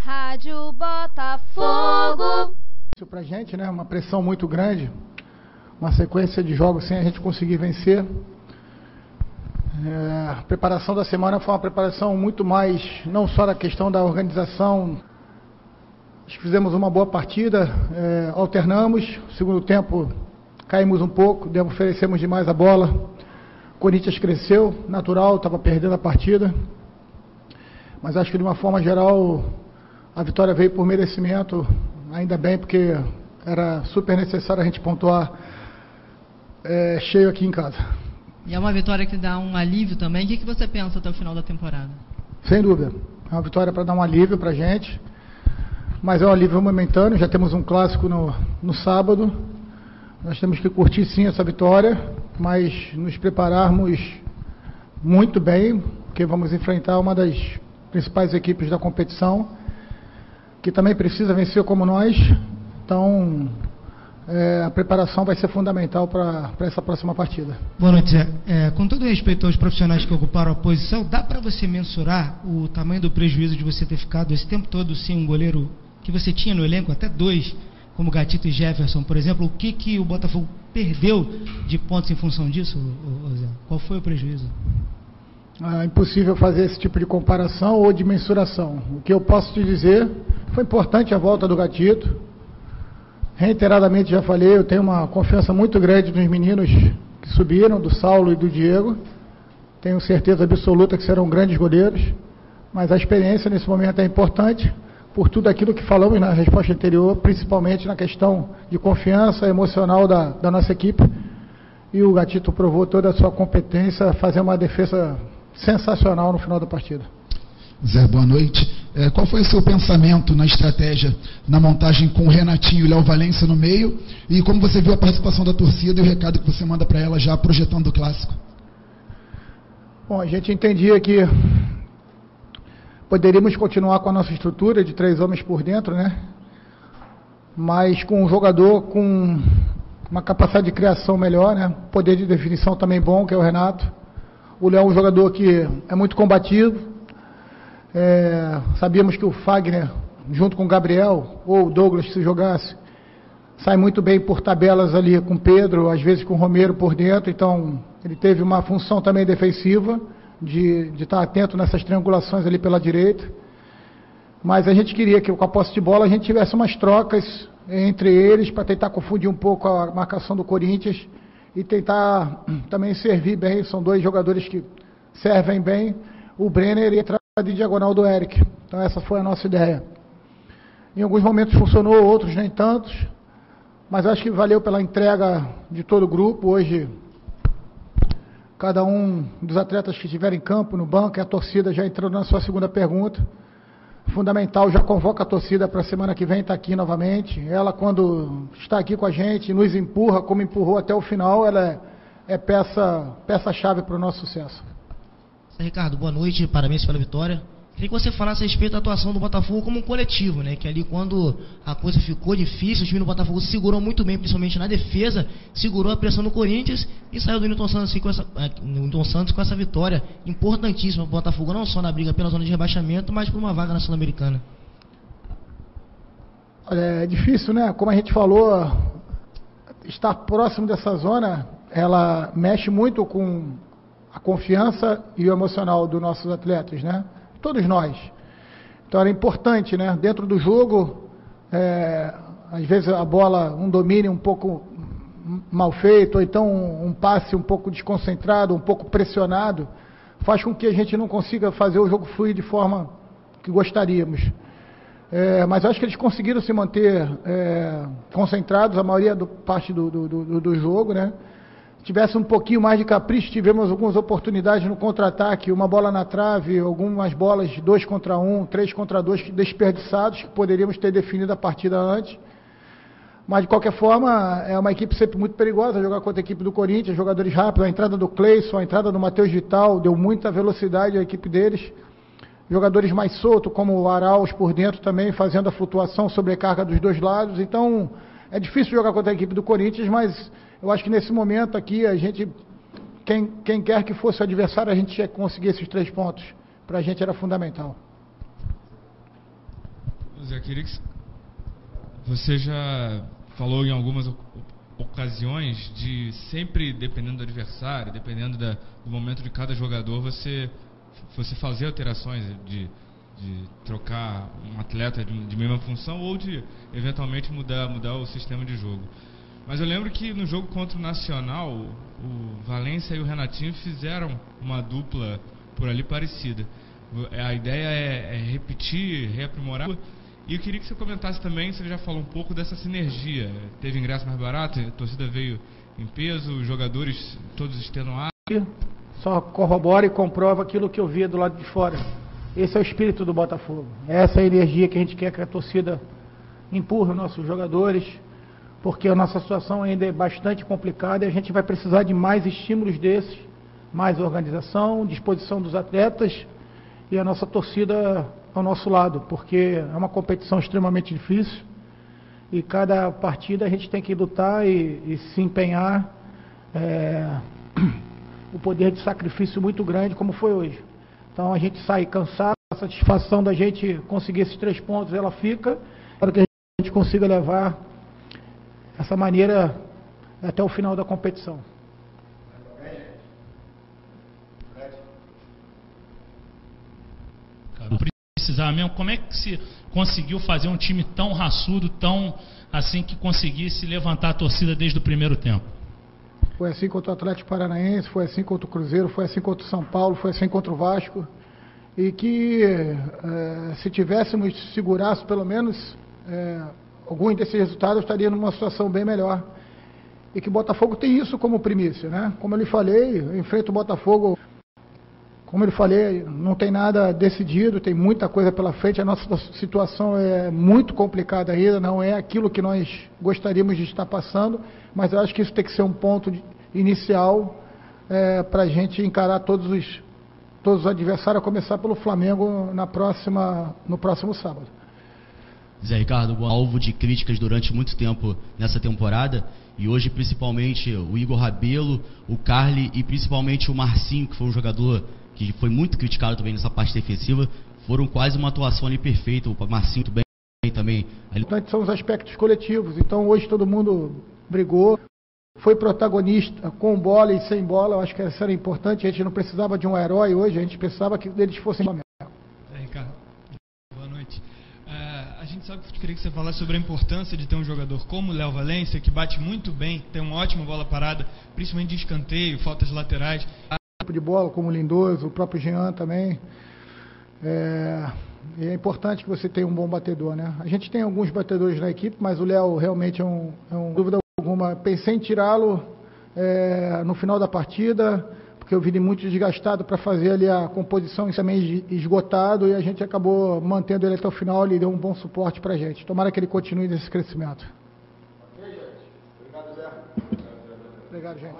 Rádio Botafogo. Isso pra gente, né? Uma pressão muito grande, uma sequência de jogos sem a gente conseguir vencer. A preparação da semana foi uma preparação muito mais, não só da questão da organização. Acho que fizemos uma boa partida, alternamos. Segundo tempo, caímos um pouco, oferecemos demais a bola. O Corinthians cresceu, natural, estava perdendo a partida. Mas acho que de uma forma geral, a vitória veio por merecimento, ainda bem, porque era super necessário a gente pontuar cheio aqui em casa. E é uma vitória que dá um alívio também. O que você pensa até o final da temporada? Sem dúvida. É uma vitória para dar um alívio para a gente. Mas é um alívio momentâneo. Já temos um clássico no sábado. Nós temos que curtir sim essa vitória, mas nos prepararmos muito bem, porque vamos enfrentar uma das principais equipes da competição, que também precisa vencer como nós. Então, a preparação vai ser fundamental para essa próxima partida. Boa noite, Zé. Com todo respeito aos profissionais que ocuparam a posição, dá para você mensurar o tamanho do prejuízo de você ter ficado esse tempo todo sem um goleiro que você tinha no elenco, até dois, como Gatito e Jefferson, por exemplo? O que o Botafogo perdeu de pontos em função disso, Zé? Qual foi o prejuízo? É impossível fazer esse tipo de comparação ou de mensuração. O que eu posso te dizer, foi importante a volta do Gatito. Reiteradamente já falei, eu tenho uma confiança muito grande nos meninos que subiram, do Saulo e do Diego. Tenho certeza absoluta que serão grandes goleiros, mas a experiência nesse momento é importante, por tudo aquilo que falamos na resposta anterior, principalmente na questão de confiança emocional da nossa equipe. E o Gatito provou toda a sua competência, fazer uma defesa sensacional no final da partida. Zé, boa noite. Qual foi o seu pensamento na estratégia, na montagem com o Renatinho e o Léo Valência no meio? E como você viu a participação da torcida e o recado que você manda para ela já projetando o clássico? Bom, a gente entendia que poderíamos continuar com a nossa estrutura de 3 homens por dentro, né? Mas com um jogador com uma capacidade de criação melhor, né? Poder de definição também bom, que é o Renato. O Léo é um jogador que é muito combativo. Sabíamos que o Fagner, junto com o Gabriel, ou o Douglas, se jogasse, sai muito bem por tabelas ali com o Pedro, às vezes com o Romero por dentro. Então, ele teve uma função também defensiva, de estar atento nessas triangulações ali pela direita. Mas a gente queria que com a posse de bola a gente tivesse umas trocas entre eles para tentar confundir um pouco a marcação do Corinthians e tentar também servir bem. São 2 jogadores que servem bem. O Brenner entra de diagonal do Eric. Então essa foi a nossa ideia. Em alguns momentos funcionou, outros nem tantos, mas acho que valeu pela entrega de todo o grupo. Hoje, cada um dos atletas que estiverem em campo, no banco, e a torcida já entrou na sua segunda pergunta. Fundamental, já convoca a torcida para a semana que vem estar aqui novamente. Ela, quando está aqui com a gente, nos empurra, como empurrou até o final, ela é peça-chave para o nosso sucesso. Ricardo, boa noite, parabéns pela vitória. Queria que você falasse a respeito da atuação do Botafogo como um coletivo, né? Que ali, quando a coisa ficou difícil, o time do Botafogo segurou muito bem, principalmente na defesa, segurou a pressão no Corinthians e saiu do Newton Santos com essa vitória importantíssima para o Botafogo, não só na briga pela zona de rebaixamento, mas por uma vaga na Sul-Americana. Olha, é difícil, né? Como a gente falou, estar próximo dessa zona, ela mexe muito com a confiança e o emocional dos nossos atletas, né? Todos nós. Então era importante, né? Dentro do jogo, às vezes a bola, um domínio um pouco mal feito, ou então um passe um pouco desconcentrado, um pouco pressionado, faz com que a gente não consiga fazer o jogo fluir de forma que gostaríamos. Mas acho que eles conseguiram se manter concentrados a maioria parte do jogo, né? Tivesse um pouquinho mais de capricho, tivemos algumas oportunidades no contra-ataque, uma bola na trave, algumas bolas 2 contra 1, 3 contra 2 desperdiçados, que poderíamos ter definido a partida antes. Mas, de qualquer forma, é uma equipe sempre muito perigosa, jogar contra a equipe do Corinthians, jogadores rápidos, a entrada do Cleison, a entrada do Matheus Vital, deu muita velocidade à equipe deles. Jogadores mais soltos, como o Arauz por dentro também, fazendo a flutuação, sobrecarga dos 2 lados. Então, é difícil jogar contra a equipe do Corinthians, mas eu acho que nesse momento aqui, a gente, quem quer que fosse o adversário, a gente ia conseguir esses 3 pontos. Para a gente era fundamental. Zé, queria que você já falou em algumas ocasiões de sempre, dependendo do adversário, dependendo do momento de cada jogador, você fazer alterações de trocar um atleta de mesma função ou de eventualmente mudar o sistema de jogo. Mas eu lembro que no jogo contra o Nacional, o Valência e o Renatinho fizeram uma dupla por ali parecida. A ideia é repetir, reaprimorar. E eu queria que você comentasse também, você já falou um pouco dessa sinergia. Teve ingresso mais barato, a torcida veio em peso, os jogadores todos extenuados. Só corrobora e comprova aquilo que eu via do lado de fora. Esse é o espírito do Botafogo. Essa é a energia que a gente quer que a torcida empurre os nossos jogadores, porque a nossa situação ainda é bastante complicada e a gente vai precisar de mais estímulos desses, mais organização, disposição dos atletas e a nossa torcida ao nosso lado, porque é uma competição extremamente difícil e cada partida a gente tem que lutar e se empenhar, o poder de sacrifício muito grande como foi hoje. Então a gente sai cansado, a satisfação da gente conseguir esses 3 pontos ela fica, para que a gente consiga levar essa maneira até o final da competição. Precisar mesmo, como é que se conseguiu fazer um time tão raçudo, tão assim, que conseguisse levantar a torcida desde o primeiro tempo? Foi assim contra o Atlético Paranaense, foi assim contra o Cruzeiro, foi assim contra o São Paulo, foi assim contra o Vasco. E que se tivéssemos segurasse pelo menos alguns desses resultados, estaria numa situação bem melhor. E que o Botafogo tem isso como primícia, né? Como eu lhe falei, eu enfrento o Botafogo, como eu lhe falei, não tem nada decidido, tem muita coisa pela frente, a nossa situação é muito complicada ainda, não é aquilo que nós gostaríamos de estar passando, mas eu acho que isso tem que ser um ponto inicial para a gente encarar todos os adversários, a começar pelo Flamengo no próximo sábado. Zé Ricardo, alvo de críticas durante muito tempo nessa temporada, e hoje principalmente o Igor Rabelo, o Carli e principalmente o Marcinho, que foi um jogador que foi muito criticado também nessa parte defensiva, foram quase uma atuação ali perfeita. O Marcinho muito bem também. Importante são os aspectos coletivos, então hoje todo mundo brigou, foi protagonista com bola e sem bola. Eu acho que isso era importante, a gente não precisava de um herói hoje, a gente pensava que eles fossem Flamengo. Ricardo, boa noite. A gente sabe que eu queria que você falasse sobre a importância de ter um jogador como o Léo Valência, que bate muito bem, tem uma ótima bola parada, principalmente de escanteio, faltas laterais. De bola, como o Lindoso, o próprio Jean também. É importante que você tenha um bom batedor, né? A gente tem alguns batedores na equipe, mas o Léo realmente é um dúvida alguma. Pensei em tirá-lo no final da partida, porque eu vi ele muito desgastado para fazer ali a composição e também esgotado, e a gente acabou mantendo ele até o final. Ele deu um bom suporte para a gente. Tomara que ele continue nesse crescimento. Ok, gente. Obrigado, Zé. Obrigado, gente.